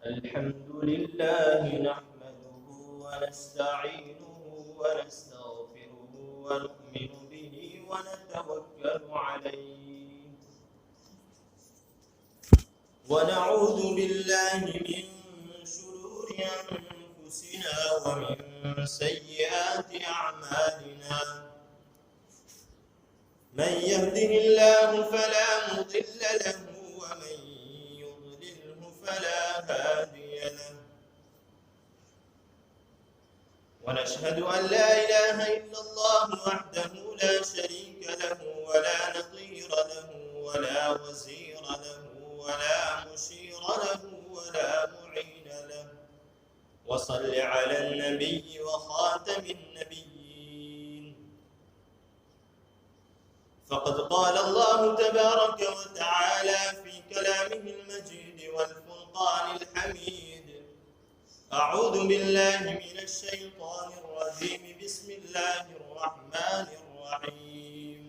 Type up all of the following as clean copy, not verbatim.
الحمد لله نحمده ونستعينه ونستغفره ونؤمن به ونتوكل عليه ونعوذ بالله من شرور أنفسنا ومن سيئات أعمالنا من يهده الله فلا مضل له ومن يضلله فلا هادي له ونشهد أن لا إله إلا الله وحده لا شريك له ولا نظير له ولا وزير له ولا مشير له ولا معين له وصل على النبي وخاتم النبيين فقد قال الله تبارك وتعالى في كلامه المجيد والفرقان الحميد أعوذ بالله من الشيطان الرجيم بسم الله الرحمن الرحيم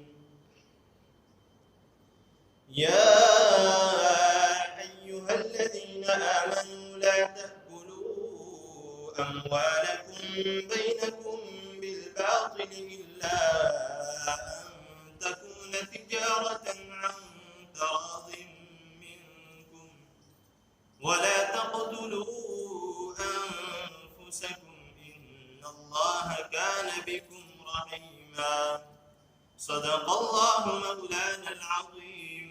يا أيها الذين آمنوا لا تأكلوا أموالكم بينكم بالباطل إلا أن تكون تجارة عن تراض منكم ولا تقتلوا أنفسكم إن الله كان بكم رحيما صدق الله مولانا العظيم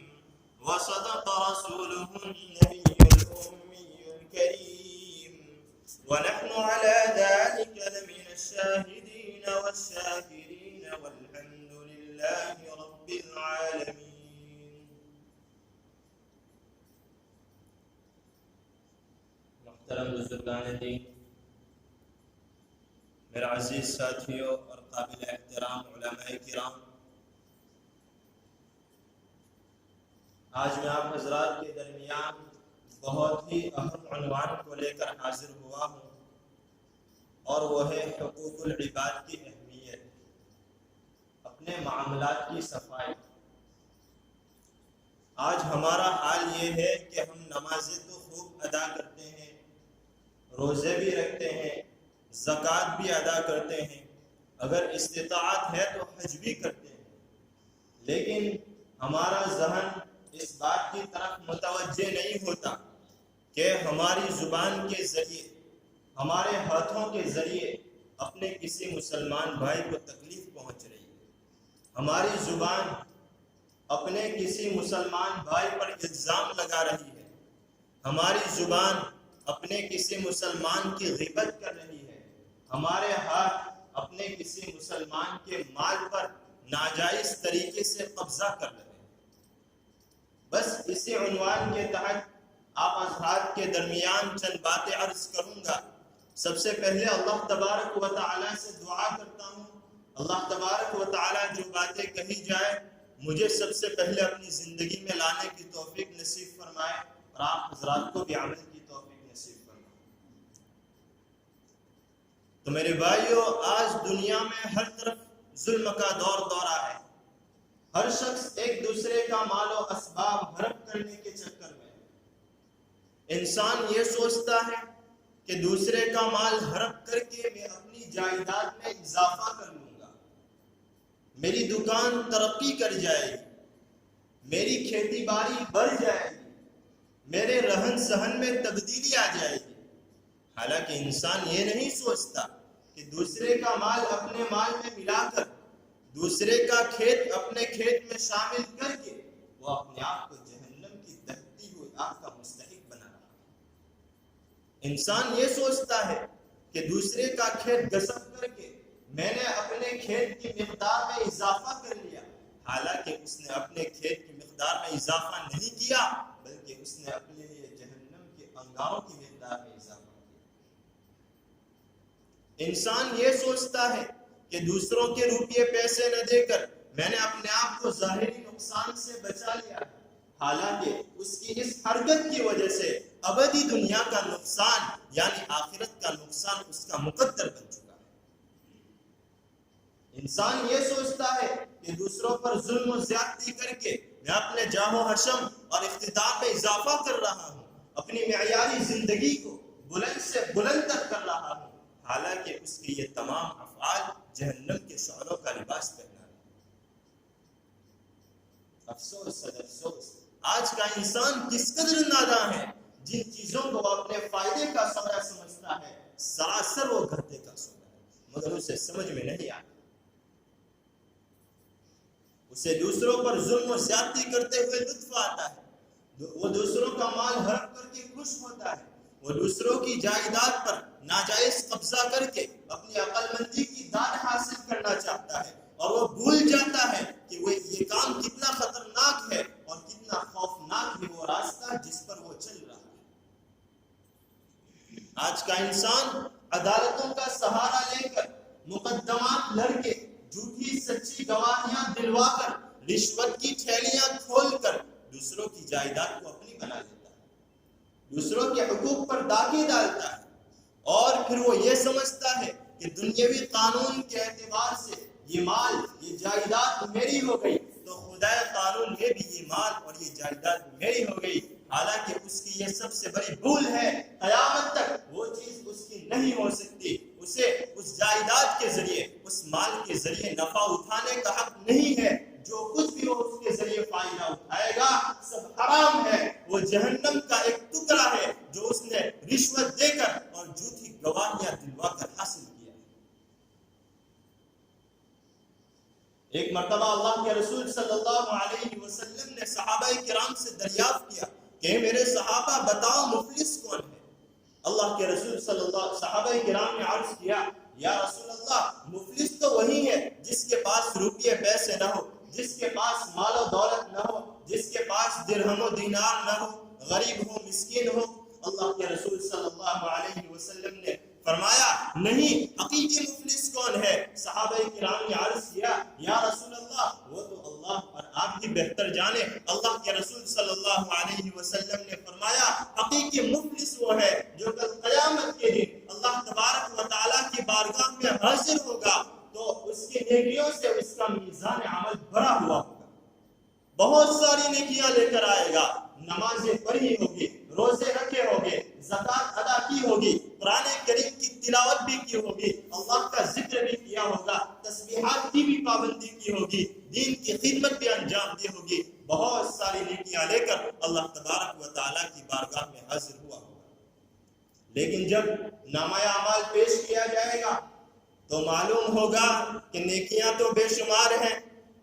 وصدق رسوله النبي الأمي الكريم ونحن على ذلك لمن الشاهدين والشاكرين والحمد لله رب العالمين. محترم بزرگان دین، میرا عزیز ساتھیوں اور قابل احترام علماء کرام، آج میں آپ حضرات کے درمیان بہت ہی اہم عنوان کو لے کر حاضر ہوا ہوں، اور وہ ہے حقوق العباد کی اہمیت، اپنے معاملات کی صفائی۔ آج ہمارا حال یہ ہے کہ ہم نمازیں تو خوب ادا کرتے ہیں، روزے بھی رکھتے ہیں، زکوٰۃ بھی ادا کرتے ہیں، اگر استطاعت ہے تو حج بھی کرتے ہیں، لیکن ہمارا ذہن اس بات کی طرف متوجہ نہیں ہوتا کہ ہماری زبان کے ذریعے، ہمارے ہاتھوں کے ذریعے اپنے کسی مسلمان بھائی کو تکلیف پہنچ رہی ہے، ہماری زبان اپنے کسی مسلمان بھائی پر الزام لگا رہی ہے، ہماری زبان اپنے کسی مسلمان کی غیبت کر رہی ہے، ہمارے ہاتھ اپنے کسی مسلمان کے مال پر ناجائز طریقے سے قبضہ کر رہے ہیں۔ بس اسی عنوان کے تحت آپ حضرات کے درمیان چند باتیں عرض کروں گا۔ سب سے پہلے اللہ تبارک و تعالیٰ سے دعا کرتا ہوں، اللہ تبارک و تعالیٰ جو باتیں کہی جائے مجھے سب سے پہلے اپنی زندگی میں لانے کی توفیق نصیب فرمائے، اور آپ حضرات کو بھی عمل کی توفیق نصیب فرمائے۔ تو میرے بھائیو، آج دنیا میں ہر طرف ظلم کا دور دورہ ہے، ہر شخص ایک دوسرے کا مال و اسباب ہڑپ کرنے کے چکر میں انسان یہ سوچتا ہے کہ دوسرے کا مال ہڑپ کر کے میں اپنی جائیداد میں اضافہ کر لوں گا، میری دکان ترقی کر جائے گی، میری کھیتی باڑی بڑھ جائے گی، میرے رہن سہن میں تبدیلی آ جائے گی۔ حالانکہ انسان یہ نہیں سوچتا کہ دوسرے کا مال اپنے مال میں ملا کر، دوسرے کا کھیت اپنے کھیت میں شامل کر کے وہ اپنے آپ کو جہنم کی دہتی ہوئی آگ کا مستحق بنا رہا ہے۔ انسان یہ سوچتا ہے کہ دوسرے کا کھیت غصب کر کے میں نے اپنے کھیت کی مقدار میں اضافہ کر لیا، حالانکہ اس نے اپنے کھیت کی مقدار میں اضافہ نہیں کیا، بلکہ اس نے اپنے لیے جہنم کے انگاروں کی مقدار میں اضافہ کیا۔ انسان یہ سوچتا ہے کہ دوسروں کے روپیے پیسے نہ دے کر میں نے اپنے آپ کو ظاہری نقصان سے بچا لیا، حالانکہ اس کی اس حرکت کی وجہ سے ابدی دنیا کا نقصان یعنی آخرت کا نقصان اس کا مقدر بن چکا ہے۔ انسان یہ سوچتا ہے کہ دوسروں پر ظلم و زیادتی کر کے میں اپنے جاہ و حشم اور اقتدار میں اضافہ کر رہا ہوں، اپنی معیاری زندگی کو بلند سے بلند تر کر رہا ہوں، حالانکہ اس کے یہ تمام افعال جہنم کے شعلوں کا لباس پہنا ہے۔ افسوس افسوس، آج کا انسان کس قدر ناداں ہے، جن چیزوں کو وہ اپنے فائدے کا سودا سمجھتا ہے سراسر وہ گھاٹے کا سودا ہے، مگر اسے سمجھ میں نہیں آتا۔ اسے دوسروں پر ظلم و زیادتی کرتے ہوئے لطف آتا ہے، وہ دوسروں کا مال ہڑپ کر کے خوش ہوتا ہے، وہ دوسروں کی جائیداد پر ناجائز قبضہ کر کے اپنی عقل مندی کی داد حاصل کرنا چاہتا ہے، اور وہ بھول جاتا ہے کہ وہ یہ کام کتنا خطرناک ہے اور کتنا خوفناک ہے وہ راستہ جس پر وہ چل رہا ہے۔ آج کا انسان عدالتوں کا سہارا لے کر، مقدمات لڑ کے، جھوٹی سچی گواہیاں دلوا کر، رشوت کی تھیلیاں کھول کر دوسروں کی جائیداد کو اپنی بنا لیتا ہے، دوسروں کے حقوق پر داغے ڈالتا ہے، اور پھر وہ یہ سمجھتا ہے کہ دنیاوی قانون کے اعتبار سے یہ مال، یہ جائیداد میری ہو گئی تو خدائے قانون میں بھی یہ مال اور یہ جائیداد میری ہو گئی، حالانکہ اس کی یہ سب سے بڑی بھول ہے۔ قیامت تک وہ چیز اس کی نہیں ہو سکتی، اسے اس جائیداد کے ذریعے، اس مال کے ذریعے نفع اٹھانے کا حق نہیں ہے، جو کچھ بھی وہ اس کے ذریعے فائدہ اٹھائے گا سب حرام ہے، وہ جہنم کا ایک ٹکڑا ہے جو اس نے رشوت دے کر اور جھوٹی گواہیاں دلوا کر حاصل کیا۔ ایک مرتبہ اللہ کے رسول صلی اللہ علیہ وسلم نے صحابہ کرام سے دریافت کیا کہ میرے صحابہ بتاؤ مفلس کون ہے؟ اللہ کے رسول صحابہ کرام نے عرض کیا یا رسول اللہ، مفلس تو وہی ہے جس کے پاس روپیے پیسے نہ ہو، جس کے پاس مال و دولت نہ ہو، جس کے پاس درہم و دینار نہ ہو، غریب ہو، مسکین ہو۔ اللہ کے رسول صلی اللہ علیہ وسلم نے فرمایا نہیں، حقیقی مفلس کون ہے؟ صحابہ کرام نے عرض کیا یا رسول اللہ، وہ تو اللہ اور آپ ہی بہتر جانے۔ اللہ کے رسول صلی اللہ علیہ وسلم نے فرمایا حقیقی مفلس وہ ہے جو کل قیامت کے دن اللہ تبارک و تعالیٰ کی بارگاہ میں حاضر ہوگا تو اس کی نیکیوں سے اس کا میزان عمل بھرا ہوا ہوگا، بہت ساری نیکیاں لے کر آئے گا، نمازیں پڑھی ہوگی، روزے رکھے ہوگے، زکوٰۃ ادا کی ہوگی، قرآن کریم کی تلاوت بھی کی ہوگی، اللہ کا ذکر بھی کیا ہوگا، تسبیحات کی بھی پابندی کی ہوگی، دین کی خدمت بھی انجام دی ہوگی، بہت ساری نیکیاں لے کر اللہ تبارک و تعالیٰ کی بارگاہ میں حاضر ہوا ہوگا۔ لیکن جب نامہ اعمال پیش کیا جائے گا تو معلوم ہوگا کہ نیکیاں تو بے شمار ہیں،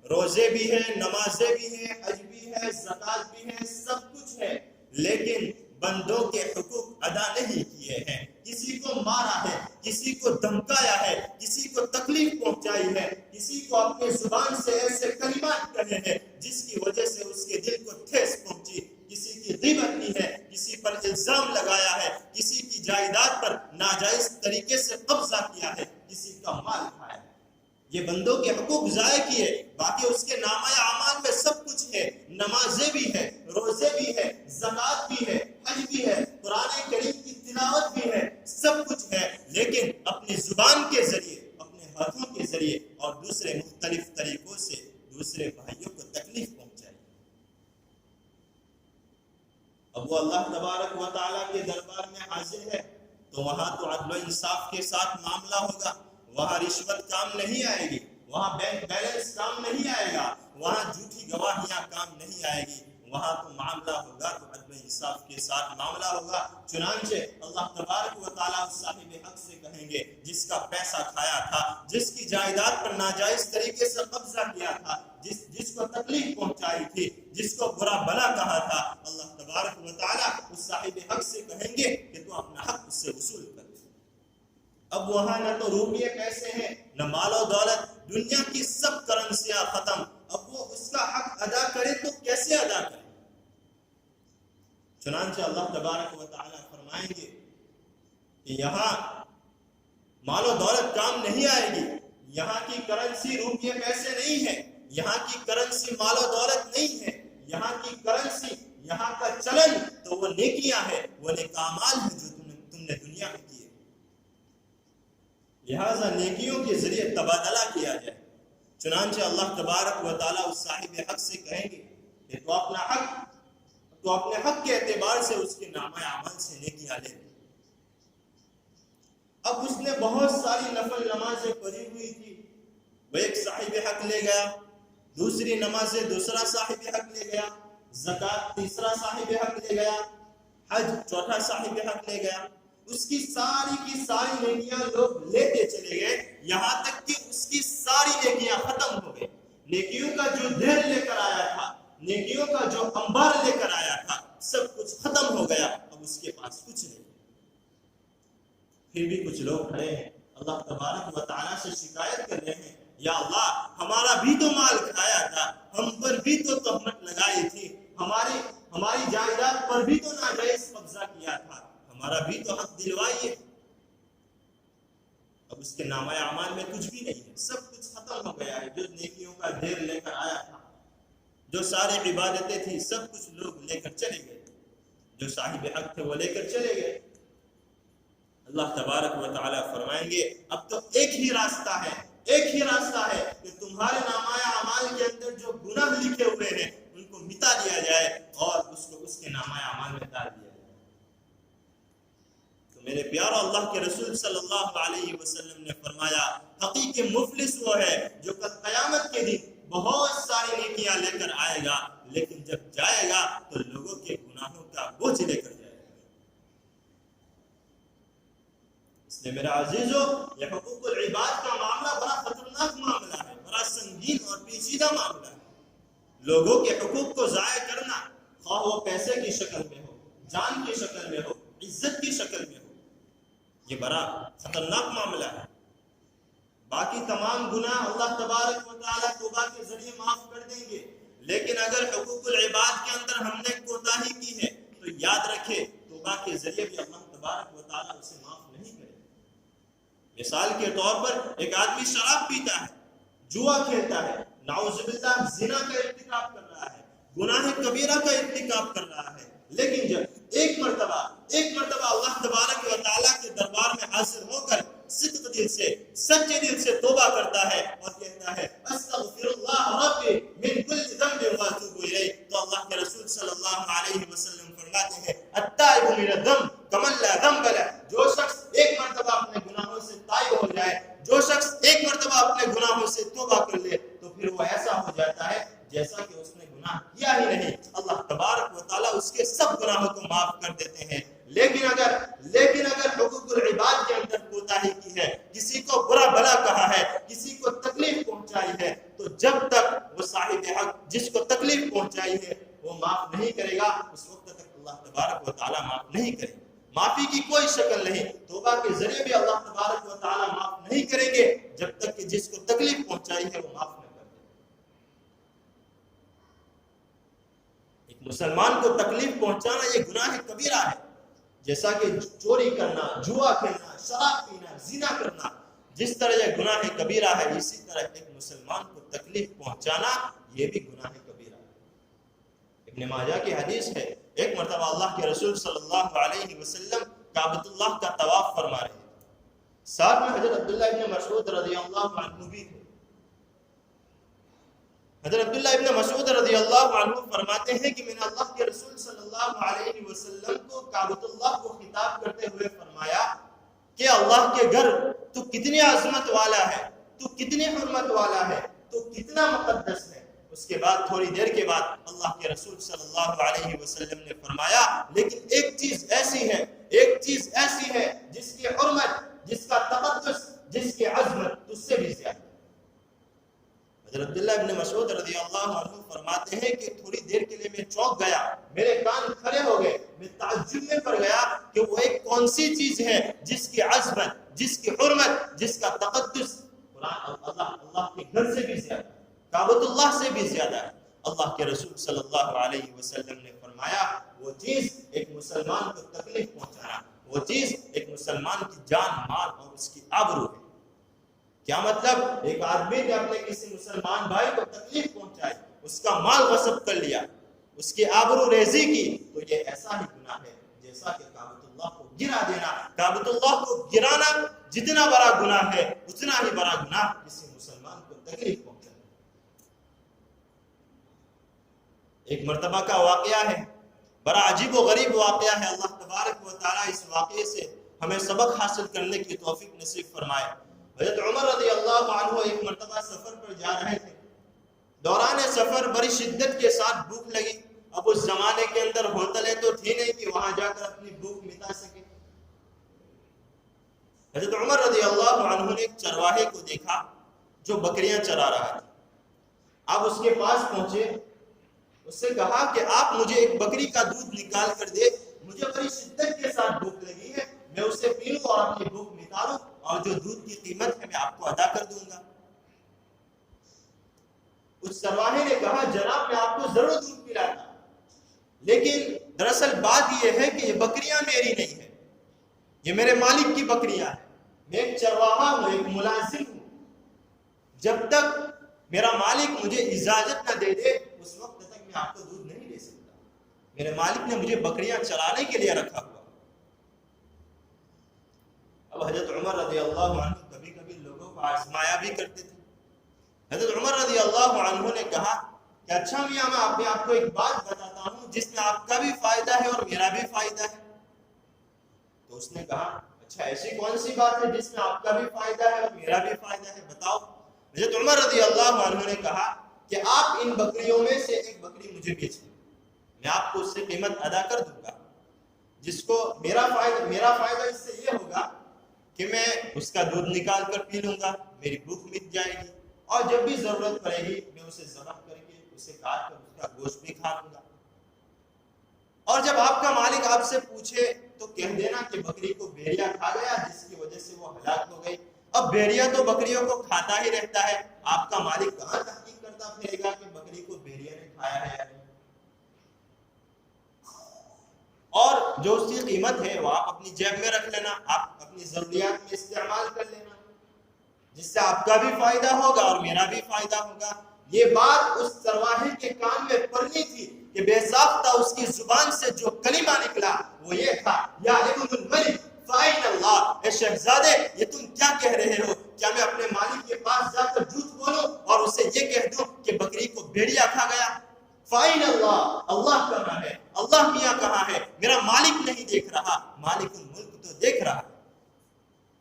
روزے بھی ہیں، نمازیں بھی ہیں، حج بھی ہے، زکوٰۃ بھی ہے، سب کچھ ہے، لیکن بندوں کے حقوق ادا نہیں کیے ہیں، کسی کو مارا ہے، کسی کو دھمکایا ہے، کسی کو تکلیف پہنچائی ہے، کسی کو اپنے زبان سے ایسے کلمات کہے ہیں جس کی وجہ سے اس کے دل کو ٹھیس پہنچی، کسی کی غیبت کی ہے، کسی پر الزام لگایا ہے، کسی کی جائیداد پر ناجائز طریقے سے قبضہ کیا ہے، کسی کا مال کھایا ہے، یہ بندوں کے حقوق ضائع کیے، باقی اس کے نامہ اعمال میں سب کچھ ہے، نمازیں بھی ہے، روزے بھی ہے، زکوٰۃ بھی ہے، حج بھی ہے، قرآن کریم کی تلاوت بھی ہے، سب کچھ ہے، لیکن اپنی زبان کے ذریعے، اپنے ہاتھوں کے ذریعے اور دوسرے مختلف طریقوں سے دوسرے بھائیوں کو تکلیف پہنچائی۔ اب وہ اللہ تبارک و تعالیٰ کے دربار میں حاضر ہے تو وہاں تو عدل و انصاف کے ساتھ معاملہ ہوگا، وہاں رشوت کام نہیں آئے گی، وہاں بینک بیلنس کام نہیں آئے گا، وہاں جھوٹی گواہیاں کام نہیں آئے گی، وہاں تو معاملہ ہوگا تو عدل و انصاف کے ساتھ معاملہ ہوگا۔ چنانچہ اللہ تبارک و تعالیٰ صاحب حق سے کہیں گے جس کا پیسہ کھایا تھا، جس کی جائیداد پر ناجائز طریقے سے قبضہ کیا تھا، جس کو تکلیف پہنچائی تھی، جس کو برا بھلا کہا تھا، اللہ تبارک و تعالیٰ اس صاحب حق سے کہیں گے کہ تو اپنا حق اس سے وصول کر۔ اب وہاں نہ تو روپیے پیسے ہیں، نہ مال و دولت، دنیا کی سب کرنسیاں ختم، اب وہ اس کا حق ادا کرے تو کیسے ادا کرے؟ چنانچہ اللہ تبارک و تعالیٰ فرمائیں گے کہ یہاں مال و دولت کام نہیں آئے گی، یہاں کی کرنسی روپیے پیسے نہیں ہے، یہاں کی کرنسی مال و دولت نہیں ہے، یہاں کی کرنسی، یہاں کا چلن تو وہ نیکیاں ہے، وہ نیک اعمال ہے جو تم نے دنیا میں کیے، لہذا نیکیوں کے ذریعے تبادلہ کیا جائے۔ چنانچہ اللہ تبارک و تعالیٰ اس صاحب حق سے کہیں گے کہ تو اپنے حق کے اعتبار سے اس کے نامہ اعمال سے نیکیاں لے. اب اس نے بہت ساری نفل نمازیں پڑھی ہوئی تھی، وہ ایک صاحب حق لے گیا، دوسری نمازیں دوسرا صاحب حق لے گیا، زکوٰۃ تیسرا صاحب حق لے گیا، حج چوتھا صاحب حق لے گیا. اس کی ساری نیکیاں لوگ لیتے چلے گئے، یہاں تک کہ اس کی ساری نیکیاں ختم ہو گئی. نیکیوں کا جو ڈھیر لے کر آیا تھا، نیکیوں کا جو انبار لے کر آیا تھا، سب کچھ ختم ہو گیا. اب اس کے پاس کچھ نہیں. پھر بھی کچھ لوگ کھڑے ہیں، اللہ تبارک و تعالیٰ سے شکایت کر رہے ہیں، یا اللہ ہمارا بھی تو مال کھایا تھا، ہم پر بھی تو تہمت لگائی تھی، ہماری جائیداد پر بھی تو ناجائز قبضہ کیا تھا، ہمارا بھی تو حق دلوائیے. اب اس کے نامہ اعمال میں کچھ بھی نہیں ہے، سب کچھ ختم ہو گیا ہے. جو نیکیوں کا ڈھیر لے کر آیا تھا، جو ساری عبادتیں تھیں، سب کچھ لوگ لے کر چلے گئے. جو صاحب حق تھے وہ لے کر چلے گئے. اللہ تبارک و تعالیٰ فرمائیں گے اب تو ایک ہی راستہ ہے کہ تمہارے نامہ اعمال کے اندر جو گناہ لکھے ہوئے ہیں ان کو مٹا دیا جائے اور اس کو اس کے نامہ اعمال میں ڈال دیا جائے. تو میرے پیارو اللہ کے رسول صلی اللہ علیہ وسلم نے فرمایا حقیقی مفلس وہ ہے جو کل قیامت کے دن بہت ساری نیکیاں لے کر آئے گا، لیکن جب جائے گا تو لوگوں کے گناہوں کا بوجھ لے کر جائے گا. اس لیے میرا عزیزو، یہ حقوق العباد کا معاملہ بڑا خطرناک معاملہ ہے، بڑا سنگین اور پیچیدہ معاملہ ہے. لوگوں کے حقوق کو ضائع کرنا، خواہ وہ پیسے کی شکل میں ہو، جان کی شکل میں ہو، عزت کی شکل میں ہو، یہ بڑا خطرناک معاملہ ہے. باقی تمام گناہ اللہ تبارک و تعالیٰ توبہ کے ذریعے معاف کر دیں گے، لیکن اگر حقوق العباد کے اندر ہم نے کوتاہی کی ہے تو یاد رکھے توبہ کے ذریعے بھی اللہ تبارک و تعالیٰ اسے معاف نہیں کرے. مثال کے طور پر ایک آدمی شراب پیتا ہے، جوا کھیلتا ہے، نعوذ باللہ زنا کا ارتکاب کر رہا ہے، گناہ کبیرہ کا ارتکاب کر رہا ہے، لیکن جب ایک مرتبہ اللہ تبارک و تعالیٰ کے دربار میں حاضر ہو کر صدق دل سے، سچے دل سے توبہ کرتا ہے اور کہتا ہے استغفر اللہ ربی من کل ذنب واتوب الیہ، تو اللہ کے رسول صلی اللہ علیہ وسلم فرماتے ہیں التائب من الذنب کمن لا ذنب له. جو شخص ایک مرتبہ اپنے گناہوں سے تائب ہو جائے، جو شخص ایک مرتبہ اپنے گناہوں سے توبہ کر لے، تو پھر وہ ایسا ہو جاتا ہے جیسا کہ اس نے گناہ کیا ہی نہیں. اللہ تبارک و تعالیٰ اس کے سب گناہوں کو معاف کر دیتے ہیں. لیکن اگر حقوق العباد کے اندر کوتاہی کی ہے، کسی کو برا بھلا کہا ہے، کسی کو تکلیف پہنچائی ہے، تو جب تک وہ صاحب حق جس کو تکلیف پہنچائی ہے وہ معاف نہیں کرے گا، اس وقت تک اللہ تبارک و تعالیٰ معاف نہیں کرے گا. معافی کی کوئی شکل نہیں. توبہ کے ذریعے بھی اللہ تبارک و تعالیٰ معاف نہیں کریں گے جب تک کہ جس کو تکلیف پہنچائی ہے وہ معاف نہ کر دے. ایک مسلمان کو تکلیف پہنچانا یہ گناہ کبیرہ ہے. جیسا کہ چوری کرنا، جوا کھیلنا، شراب پینا، زنا کرنا جس طرح یہ گناہ کبیرہ ہے، اسی طرح ایک مسلمان کو تکلیف پہنچانا یہ بھی گناہ کبیرہ ہے. ابن ماجہ کی حدیث ہے، ایک مرتبہ اللہ کے رسول صلی اللہ علیہ وسلم کعبۃ اللہ کا طواف فرما رہے تھے، ساتھ میں حضرت عبداللہ ابن مسعود رضی اللہ عنہ بھی تھے. حضرت عبداللہ ابن مسعود رضی اللہ عنہ فرماتے ہیں کہ میں نے اللہ کے رسول صلی اللہ علیہ وسلم کو کعبۃ اللہ کو خطاب کرتے ہوئے فرمایا کہ اللہ کے گھر تو کتنی عظمت والا ہے، تو کتنی حرمت والا ہے، تو کتنا مقدس ہے. اس کے بعد تھوڑی دیر کے بعد اللہ کے رسول صلی اللہ علیہ وسلم نے فرمایا لیکن ایک چیز ایسی ہے جس کی حرمت، جس کا تقدس، جس کی عظمت تجھ سے بھی زیادہ. حضرت عبداللہ ابن مسعود رضی اللہ عنہ فرماتے ہیں کہ تھوڑی دیر کے لیے میں چونک گیا، میرے کان کھڑے ہو گئے، میں تعجب میں پڑ گیا کہ وہ ایک کون سی چیز ہے جس کی عظمت، جس کی حرمت، جس کا تقدس اللہ کے گھر سے بھی زیادہ، کعبۃ اللہ سے بھی زیادہ ہے. اللہ کے رسول صلی اللہ علیہ وسلم نے فرمایا وہ چیز ایک مسلمان کو تکلیف پہنچانا، وہ چیز ایک مسلمان کی جان، مال اور اس کی آبرو ہے. کیا مطلب؟ ایک آدمی نے اپنے کسی مسلمان بھائی کو تکلیف پہنچائی، اس کا مال غصب کر لیا، اس کی آبرو ریزی کی، تو یہ ایسا ہی گناہ ہے جیسا کہ کعبۃ اللہ کو گرا دینا. کعبۃ اللہ کو گرانا جتنا بڑا گناہ ہے اتنا ہی بڑا گناہ کسی مسلمان کو تکلیف پہنچانا. ایک مرتبہ کا واقعہ ہے، بڑا عجیب و غریب واقعہ ہے۔ اللہ تبارک و تعالیٰ اس واقعے سے ہمیں سبق حاصل کرنے کی توفیق نصیب فرمائے۔ حضرت عمر رضی اللہ عنہ ایک مرتبہ سفر پر جا رہے تھے۔ دوران سفر بڑی شدت کے ساتھ بھوک لگی۔ اب اس زمانے کے اندر ہوٹلیں تو تھی نہیں کہ وہاں جا کر اپنی بھوک مٹا سکے۔ حضرت عمر رضی اللہ عنہ نے ایک چرواہے کو دیکھا جو بکریاں چرا رہا تھا۔ آپ اس کے پاس پہنچے، اس سے کہا کہ آپ مجھے ایک بکری کا دودھ نکال کر دے، مجھے بڑی شدت کے ساتھ بھوک لگی ہے، میں اسے پی لوں اور اپنی بھوک مٹا لوں، اور جو دودھ کی قیمت ہے میں آپ کو ادا کر دوں گا۔ اس چرواہے نے کہا جناب میں آپ کو ضرور دودھ پلاتا، لیکن دراصل بات یہ ہے کہ یہ بکریاں میری نہیں ہیں، یہ میرے مالک کی بکریاں ہیں۔ میں ایک چرواہا ہوں، ایک ملازم ہوں، جب تک میرا مالک مجھے اجازت نہ دے دے اس وقت تک میں آپ کو دودھ نہیں دے سکتا۔ میرے مالک نے مجھے بکریاں چرانے کے لیے رکھا ہوا۔ اب حضرت عمر رضی اللہ عنہ کبھی کبھی لوگوں کو آزمایا بھی کرتے تھے۔ حضرت عمر رضی اللہ عنہ نے کہا کہ اچھا میاں میں آپ کو ایک بات بتاتا ہوں جس میں آپ کا بھی فائدہ ہے اور میرا بھی فائدہ ہے۔ تو اس نے کہا اچھا ایسی کون سی بات ہے جس میں آپ کا بھی فائدہ ہے اور میرا بھی فائدہ ہے، بتاؤ۔ حضرت عمر رضی اللہ عنہ نے کہا کہ آپ ان بکریوں میں سے ایک بکری مجھے بیچ دیں، میں آپ کو اس سے قیمت ادا کر دوں گا، جس کو میرا فائدہ اس سے یہ ہوگا کہ میں اس کا دودھ نکال کر پی لوں گا، میری بھوک مٹ جائے گی، اور جب بھی ضرورت پڑے گی میں اسے ذبح کر کے اسے کاٹ کر اس کا گوشت بھی کھا لوں گا۔ اور جب آپ کا مالک آپ سے پوچھے تو کہہ دینا کہ بکری کو بھیڑیا کھا گیا جس کی وجہ سے وہ ہلاک ہو گئی۔ اب بھیڑیا تو بکریوں کو کھاتا ہی رہتا ہے، آپ کا مالک کہاں تحقیق کرتا پھرے گا کہ بکری کو بھیڑیا نے کھایا ہے یا نہیں۔ اور جو اس کی قیمت ہے وہ آپ اپنی جیب میں رکھ لینا، آپ اپنی ضروریات میں استعمال کر لینا، جس سے آپ کا بھی فائدہ ہوگا اور میرا بھی فائدہ ہوگا۔ یہ بات اس چرواہے کے کان میں پڑنی تھی کہ بے ساختہ اس کی زبان سے جو کلمہ نکلا وہ یہ تھا، یا ابن الملک فائن اللہ، اے شہزادے یہ تم کیا کہہ رہے ہو؟ کیا میں اپنے مالک کے پاس جا کر جھوٹ بولوں اور اسے یہ کہہ دوں کہ بکری کو بھیڑیا کھا گیا؟ فائن اللہ، اللہ کہاں ہے؟ اللہ میاں کہاں ہے؟ میرا مالک نہیں دیکھ رہا، مالک الملک تو دیکھ رہا ہے۔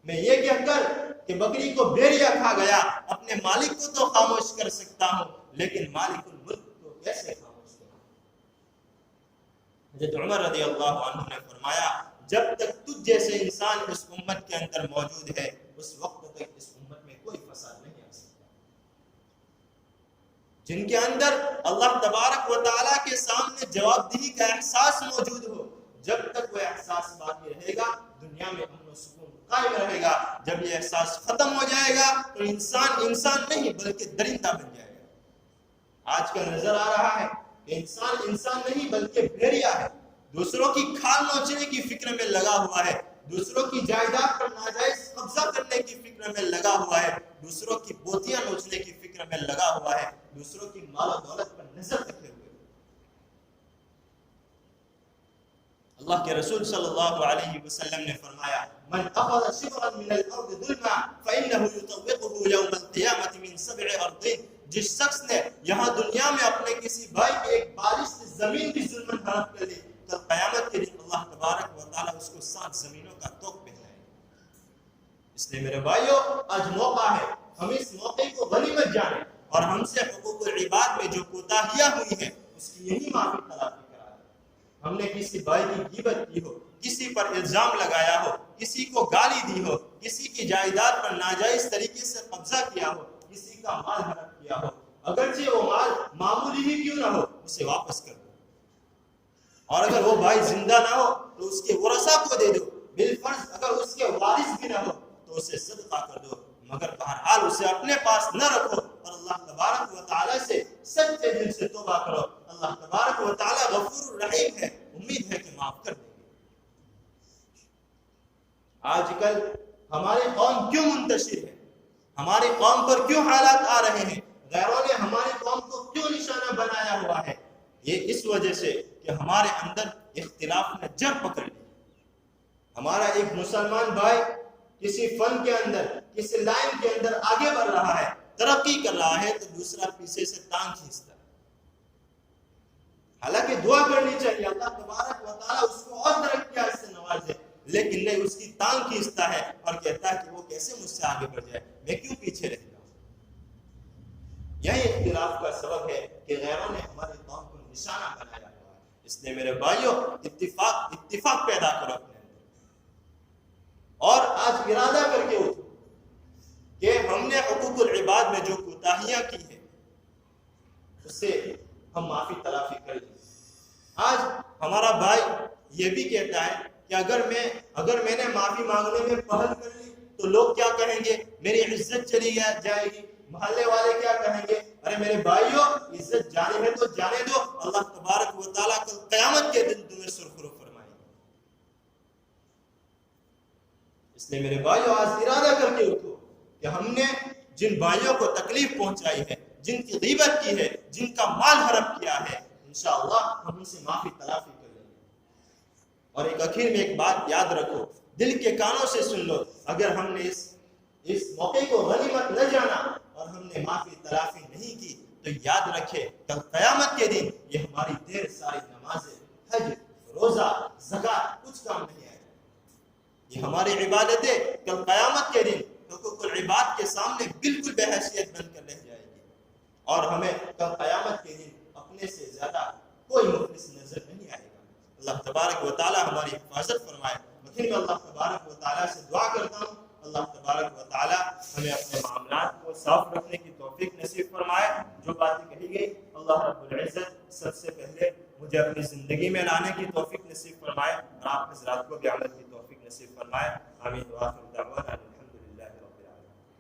میں یہ کہہ کر کہ بکری کو بھیڑیا کھا گیا اپنے مالک کو تو خاموش کر سکتا ہوں، لیکن مالک الملک کو کیسے خاموش کروں؟ حضرت عمر رضی اللہ عنہ نے فرمایا جب تک تجھ جیسے انسان اس امت کے اندر موجود ہے اس وقت تک اس امت میں کوئی فساد نہیں آ سکتا۔ جن کے اندر اللہ تبارک و تعالیٰ کے سامنے جواب دہی کا احساس موجود ہو، جب تک وہ احساس باقی رہے گا دنیا میں امن و سکون قائم رہے گا۔ جب یہ احساس ختم ہو جائے گا تو انسان نہیں بلکہ درندہ بن جائے گا۔ آج کل نظر آ رہا ہے کہ انسان نہیں بلکہ بھیڑیا ہے، دوسروں کی کھال نوچنے کی فکر میں لگا ہوا ہے، دوسروں کی جائیداد پر ناجائز قبضہ کرنے کی فکر میں لگا ہوا ہے، دوسروں کی بوتیاں نوچنے کی فکر میں لگا ہوا ہے، دوسروں کی مال و دولت پر نظر رکھے ہوئے۔ اللہ کے رسول صلی اللہ علیہ وسلم نے فرمایا من اخذ شبرا من الارض ظلما فانه يطوقه يوم القيامه من 7 ارض، جس شخص نے یہاں دنیا میں اپنے کسی بھائی کی ایک بارش سے زمین بھی ظلم ہڑپ کر لی، کل قیامت کے دن اللہ تبارک و تعالی اس کو 7 زمینوں کا توق پہنائے گا۔ اس لیے میرے بھائیو آج موقع ہے، ہم اس موقع کو غنیمت جانیں اور ہم سے حقوق العباد میں جو کوتاہیاں ہوئی ہیں اس کی یہی معافی طلب کرا دیں۔ ہم نے کسی بھائی کی غیبت کی ہو، کسی پر الزام لگایا ہو، کسی کو گالی دی ہو، کسی کی جائیداد پر ناجائز طریقے سے قبضہ کیا ہو، کسی کا مال ہڑپ کیا ہو، اگرچہ وہ مال معمولی ہی کیوں نہ ہو اسے واپس کر دو، اور اگر وہ بھائی زندہ نہ ہو تو اس کے ورثاء کو دے دو، بالفرض اگر اس کے وارث بھی نہ ہو تو اسے صدقہ کر دو، مگر بہرحال اسے اپنے پاس نہ رکھو اور اللہ تبارک و تعالی سے سچے دل سے توبہ کرو۔ اللہ تبارک و تعالی غفور الرحیم ہے، امید ہے کہ معاف کر دیں گے۔ آج کل ہماری قوم کیوں منتشر ہے؟ ہماری قوم پر کیوں حالات آ رہے ہیں؟ غیروں نے ہماری قوم کو کیوں نشانہ بنایا ہوا ہے؟ یہ اس وجہ سے کہ ہمارے اندر اختلاف نے جڑ پکڑ لی۔ ہمارا ایک مسلمان بھائی کسی فن کے اندر، کسی لائن کے اندر آگے بڑھ رہا ہے، ترقی کر رہا ہے، تو دوسرا پیچھے سے ٹانگ کھینچتا ہے۔ حالانکہ دعا کرنی چاہیے اللہ تبارک و تعالیٰ اس کو اور ترقیات سے نوازے، لیکن نہیں، اس کی ٹانگ کھینچتا ہے اور کہتا ہے کہ وہ کیسے مجھ سے آگے بڑھ جائے، میں کیوں پیچھے رہ جاؤں۔ یہی اختلاف کا سبب ہے کہ غیروں نے ہمارے قوم کو نشانہ بنایا ہوا ہے۔ اس لیے میرے بھائیوں، اتفاق پیدا کرو اپنے اندر، اور آج ارادہ کر کے اٹھو کہ ہم نے حقوق العباد میں جو کوتاہیاں کی ہیں اس سے ہم معافی تلافی کر لیں۔ آج ہمارا بھائی یہ بھی کہتا ہے کہ اگر میں نے معافی مانگنے میں پہل کر لی تو لوگ کیا کہیں گے، میری عزت چلی جائے گی، محلے والے کیا کہیں گے۔ ارے میرے بھائیوں، عزت جانے ہے تو جانے دو، اللہ تبارک و تعالیٰ کل قیامت کے دن تمہیں سرخرو فرمائے گا۔ اس لیے میرے بھائیوں، آج ارادہ کر کے اٹھو کہ ہم نے جن بھائیوں کو تکلیف پہنچائی ہے، جن کی غیبت کی ہے، جن کا مال حرام کیا ہے، انشاءاللہ ہم ان سے معافی تلافی کر لیں گے۔ اور ایک آخر میں ایک بات یاد رکھو، دل کے کانوں سے سن لو، اگر ہم نے اس موقع کو غنیمت نہ جانا اور ہم نے معافی تلافی نہیں کی تو یاد رکھے کل قیامت کے دن یہ ہماری ڈھیر ساری نمازیں، حج، روزہ، زکات کچھ کام نہیں آئے گا۔ یہ ہماری عبادتیں کل قیامت کے دن حقوق العباد کے سامنے بالکل بے حیثیت بن کر رہ جائے گی، اور ہمیں کل قیامت کے دن اپنے سے زیادہ کوئی مخلص نظر نہیں آئے گا۔ اللہ تبارک و تعالیٰ ہماری حفاظت فرمائے۔ لیکن میں اللہ تبارک و تعالیٰ سے دعا کرتا ہوں، اللہ تبارک و تعالیٰ ہمیں اپنے معاملات کو صاف رکھنے کی توفیق نصیب فرمائے۔ جو باتیں کہی گئی اللہ رب العزت سب سے پہلے مجھے اپنی زندگی میں لانے کی توفیق نصیب فرمائے، اور آپ حضرات کو بھی عمل کی توفیق نصیب فرمائے۔ آمین۔ وآخر دعوانا